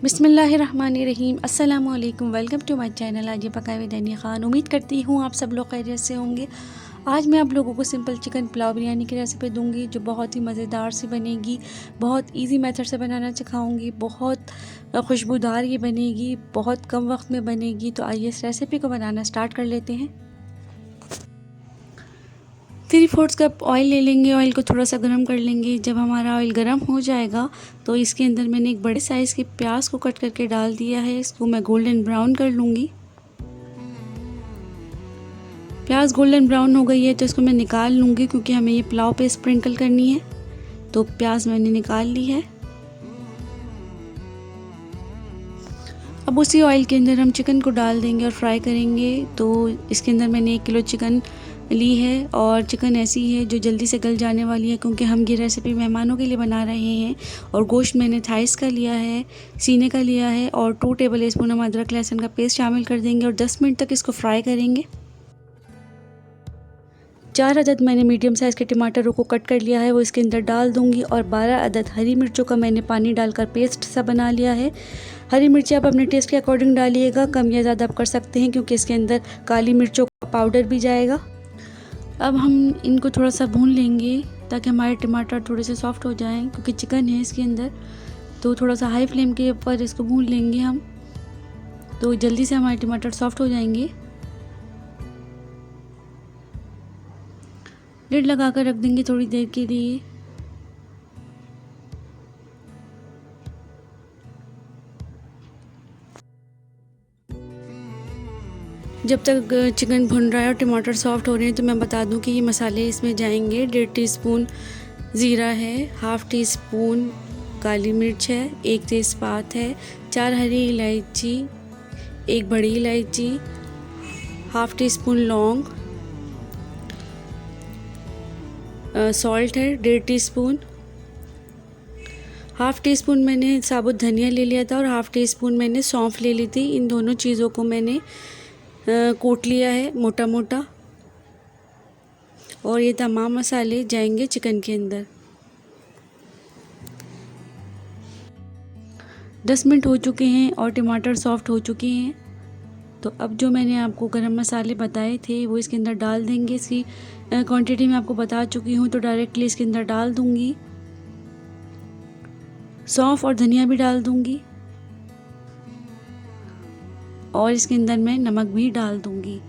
बिस्मिल्लाहिर्रहमानिर्रहीम। अस्सलामु अलैकुम। Welcome to my channel. आज ये पकाए हुए दनिया खान। उम्मीद करती हूँ आप सब लोग खैरियत से होंगे। आज मैं आप लोगों को सिंपल चिकन पुलाव बिरयानी की रेसिपी दूंगी जो बहुत ही मज़ेदार सी बनेगी। बहुत इजी मेथड से बनाना सिखाऊंगी। बहुत खुशबूदार ये बनेगी, बहुत कम वक्त में बनेगी। तो आइए इस रेसिपी को बनाना स्टार्ट कर लेते हैं। 3/4 कप ऑयल ले लेंगे। ऑयल को थोड़ा सा गर्म कर लेंगे। जब हमारा ऑयल गर्म हो जाएगा तो इसके अंदर मैंने एक बड़े साइज़ के प्याज को कट करके डाल दिया है। इसको मैं गोल्डन ब्राउन कर लूँगी। प्याज गोल्डन ब्राउन हो गई है तो इसको मैं निकाल लूँगी क्योंकि हमें ये पुलाव पे स्प्रिंकल करनी है। तो प्याज मैंने निकाल ली है। अब उसी ऑयल के अंदर हम चिकन को डाल देंगे और फ्राई करेंगे। तो इसके अंदर मैंने 1 किलो चिकन ली है और चिकन ऐसी है जो जल्दी से गल जाने वाली है क्योंकि हम ये रेसिपी मेहमानों के लिए बना रहे हैं। और गोश्त मैंने थाइस का लिया है, सीने का लिया है और 2 टेबल स्पून हम अदरक लहसुन का पेस्ट शामिल कर देंगे और 10 मिनट तक इसको फ्राई करेंगे। 4 अदद मैंने मीडियम साइज़ के टमाटरों को कट कर लिया है, वो इसके अंदर डाल दूंगी। और 12 अदद हरी मिर्चों का मैंने पानी डालकर पेस्ट सा बना लिया है। हरी मिर्ची आप अपने टेस्ट के अकॉर्डिंग डालिएगा, कम या ज़्यादा आप कर सकते हैं क्योंकि इसके अंदर काली मिर्चों का पाउडर भी जाएगा। अब हम इनको थोड़ा सा भून लेंगे ताकि हमारे टमाटर थोड़े से सॉफ्ट हो जाएं क्योंकि चिकन है इसके अंदर। तो थोड़ा सा हाई फ्लेम के ऊपर इसको भून लेंगे हम, तो जल्दी से हमारे टमाटर सॉफ्ट हो जाएंगे। लिड लगा कर रख देंगे थोड़ी देर के लिए। जब तक चिकन भुन रहा है और टमाटर सॉफ्ट हो रहे हैं तो मैं बता दूं कि ये मसाले इसमें जाएंगे। 1.5 टीस्पून ज़ीरा है, 1/2 टीस्पून काली मिर्च है, 1 तेज़पात है, 4 हरी इलायची, 1 बड़ी इलायची, 1/2 टीस्पून लौंग, सॉल्ट है 1.5 टीस्पून, 1/2 टीस्पून मैंने साबुत धनिया ले लिया था और 1/2 टीस्पून मैंने सौंफ ले ली थी। इन दोनों चीज़ों को मैंने कूट लिया है मोटा मोटा। और ये तमाम मसाले जाएंगे चिकन के अंदर। 10 मिनट हो चुके हैं और टमाटर सॉफ्ट हो चुके हैं। तो अब जो मैंने आपको गरम मसाले बताए थे वो इसके अंदर डाल देंगे। इसकी क्वांटिटी मैं आपको बता चुकी हूँ तो डायरेक्टली इसके अंदर डाल दूँगी। सौंफ और धनिया भी डाल दूँगी और इसके अंदर मैं नमक भी डाल दूँगी।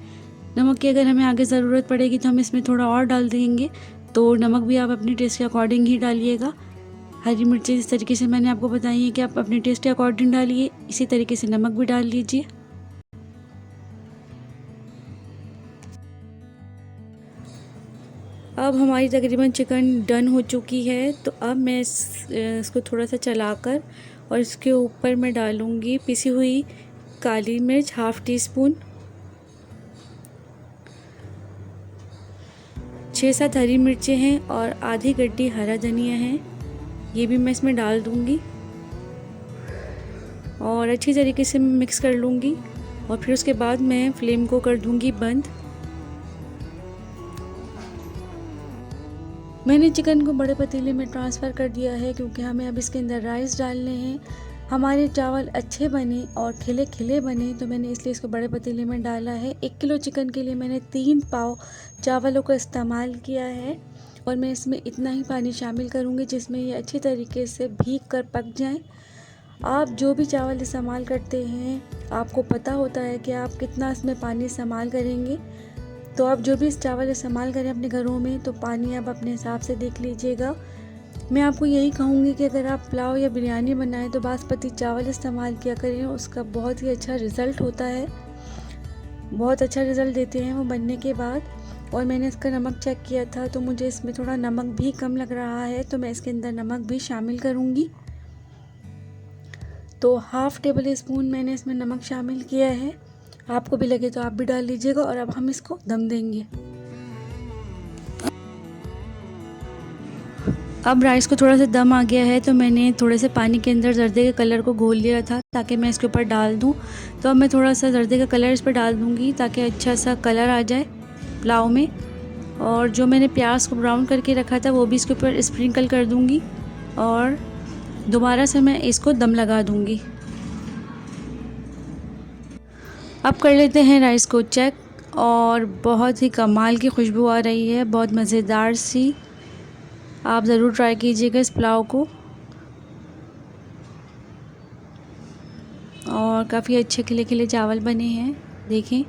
नमक की अगर हमें आगे ज़रूरत पड़ेगी तो हम इसमें थोड़ा और डाल देंगे। तो नमक भी आप अपने टेस्ट के अकॉर्डिंग ही डालिएगा। हरी मिर्ची इस तरीके से मैंने आपको बताई है कि आप अपने टेस्ट के अकॉर्डिंग डालिए, इसी तरीके से नमक भी डाल लीजिए। अब हमारी तकरीबन चिकन डन हो चुकी है। तो अब मैं इसको थोड़ा सा चलाकर और इसके ऊपर मैं डालूँगी पिसी हुई काली मिर्च 1/2 टीस्पून, 6-7 हरी मिर्चें हैं और आधी गड्डी हरा धनिया है, ये भी मैं इसमें डाल दूँगी और अच्छी तरीके से मिक्स कर लूँगी। और फिर उसके बाद मैं फ्लेम को कर दूँगी बंद। मैंने चिकन को बड़े पतीले में ट्रांसफ़र कर दिया है क्योंकि हमें अब इसके अंदर राइस डालने हैं। हमारे चावल अच्छे बने और खिले खिले बने तो मैंने इसलिए इसको बड़े पतीले में डाला है। 1 किलो चिकन के लिए मैंने 3 पाव चावलों का इस्तेमाल किया है और मैं इसमें इतना ही पानी शामिल करूँगी जिसमें ये अच्छी तरीके से भीग कर पक जाएँ। आप जो भी चावल इस्तेमाल करते हैं आपको पता होता है कि आप कितना इसमें पानी इस्तेमाल करेंगे। तो आप जो भी इस चावल इस्तेमाल करें अपने घरों में तो पानी आप अपने हिसाब से देख लीजिएगा। मैं आपको यही कहूँगी कि अगर आप पुलाव या बिरयानी बनाएं तो बासमती चावल इस्तेमाल किया करें, उसका बहुत ही अच्छा रिज़ल्ट होता है, बहुत अच्छा रिज़ल्ट देते हैं वो बनने के बाद। और मैंने इसका नमक चेक किया था तो मुझे इसमें थोड़ा नमक भी कम लग रहा है तो मैं इसके अंदर नमक भी शामिल करूँगी। तो 1/2 टेबल स्पून मैंने इसमें नमक शामिल किया है, आपको भी लगे तो आप भी डाल लीजिएगा। और अब हम इसको दम देंगे। अब राइस को थोड़ा सा दम आ गया है तो मैंने थोड़े से पानी के अंदर जर्दे के कलर को घोल लिया था ताकि मैं इसके ऊपर डाल दूं। तो अब मैं थोड़ा सा जर्दे का कलर इस पर डाल दूंगी ताकि अच्छा सा कलर आ जाए पुलाव में। और जो मैंने प्याज को ब्राउन करके रखा था वो भी इसके ऊपर स्प्रिंकल कर दूंगी और दोबारा से मैं इसको दम लगा दूंगी। अब कर लेते हैं राइस को चेक, और बहुत ही कमाल की खुशबू आ रही है, बहुत मज़ेदार सी। आप ज़रूर ट्राई कीजिएगा इस पुलाव को। और काफ़ी अच्छे खिले खिले चावल बने हैं, देखें।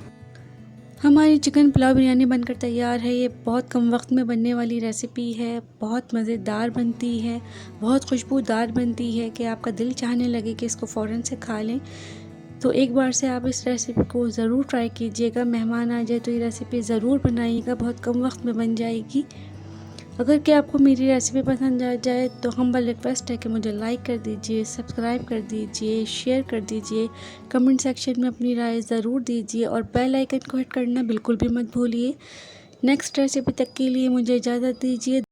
हमारी चिकन पुलाव बिरयानी बनकर तैयार है। ये बहुत कम वक्त में बनने वाली रेसिपी है, बहुत मज़ेदार बनती है, बहुत खुशबूदार बनती है कि आपका दिल चाहने लगे कि इसको फ़ौरन से खा लें। तो एक बार से आप इस रेसिपी को ज़रूर ट्राई कीजिएगा। मेहमान आ जाए तो ये रेसिपी ज़रूर बनाइएगा, बहुत कम वक्त में बन जाएगी। अगर कि आपको मेरी रेसिपी पसंद आ जाए तो हम्बल रिक्वेस्ट है कि मुझे लाइक कर दीजिए, सब्सक्राइब कर दीजिए, शेयर कर दीजिए, कमेंट सेक्शन में अपनी राय ज़रूर दीजिए और बेल आइकन को हिट करना बिल्कुल भी मत भूलिए। नेक्स्ट रेसिपी तक के लिए मुझे इजाज़त दीजिए।